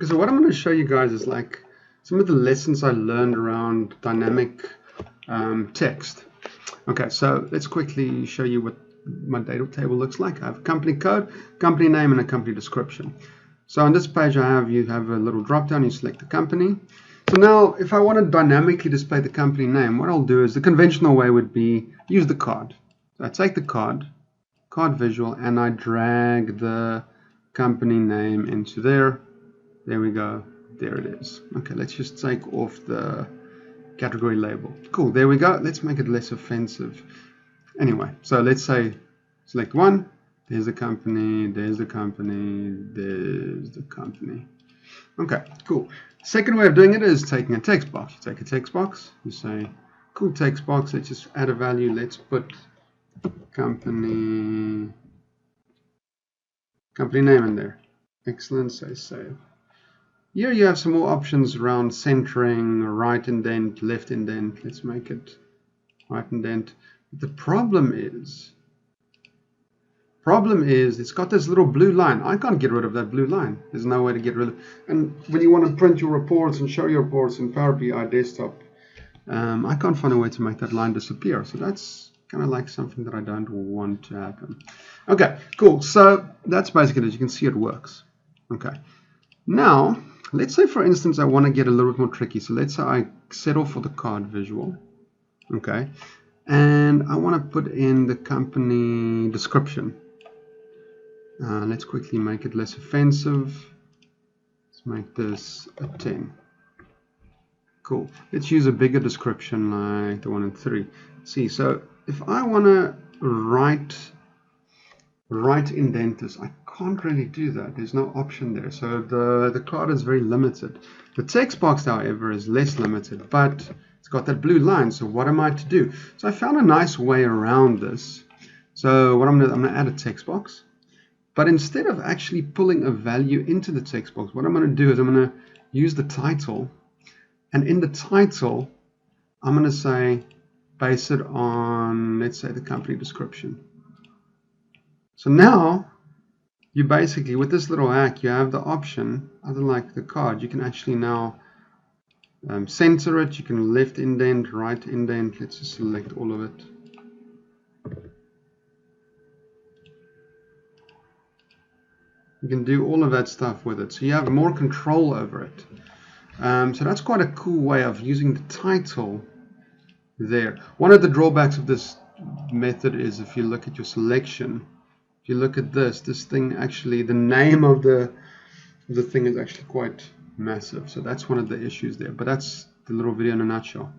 So what I'm going to show you guys is like some of the lessons I learned around dynamic text. Okay, so let's quickly show you what my data table looks like. I have a company code, company name, and a company description. So on this page, you have a little drop down, you select the company. So now if I want to dynamically display the company name, what I'll do is the conventional way would be use the card. So I take the card visual, and I drag the company name into there. There we go. There it is. Okay, let's just take off the category label. Cool, there we go. Let's make it less offensive. Anyway, so let's say select one. There's the company, there's the company, there's the company. Okay, cool. Second way of doing it is taking a text box. You take a text box, you say, cool, text box, let's just add a value. Let's put company name in there. Excellent, say save. Here you have some more options around centering, right indent, left indent. Let's make it right indent. The problem is it's got this little blue line. I can't get rid of that blue line. There's no way to get rid of it. And when you want to print your reports and show your reports in PowerBI desktop, I can't find a way to make that line disappear. So that's kind of like something that I don't want to happen. Okay, cool. So that's basically it. As you can see, it works. Okay. Now, let's say, for instance, I want to get a little bit more tricky. So let's say I settle for the card visual. Okay. And I want to put in the company description. Let's quickly make it less offensive. Let's make this a 10. Cool. Let's use a bigger description like the one in 3. See, so if I want to right indent this, I can't really do that. There's no option there. So the card is very limited. The text box, however, is less limited, but it's got that blue line. So what am I to do? So I found a nice way around this. So what I'm going to add a text box. But instead of actually pulling a value into the text box, what I'm going to do is I'm going to use the title. And in the title, I'm going to say, base it on, let's say, the company description. So now, you basically, with this little hack, you have the option, other like the card, you can actually now center it. You can left indent, right indent. Let's just select all of it. You can do all of that stuff with it. So you have more control over it. So that's quite a cool way of using the title there. One of the drawbacks of this method is if you look at your selection, if you look at this thing actually, the name of the thing is actually quite massive. So that's one of the issues there. But that's the little video in a nutshell.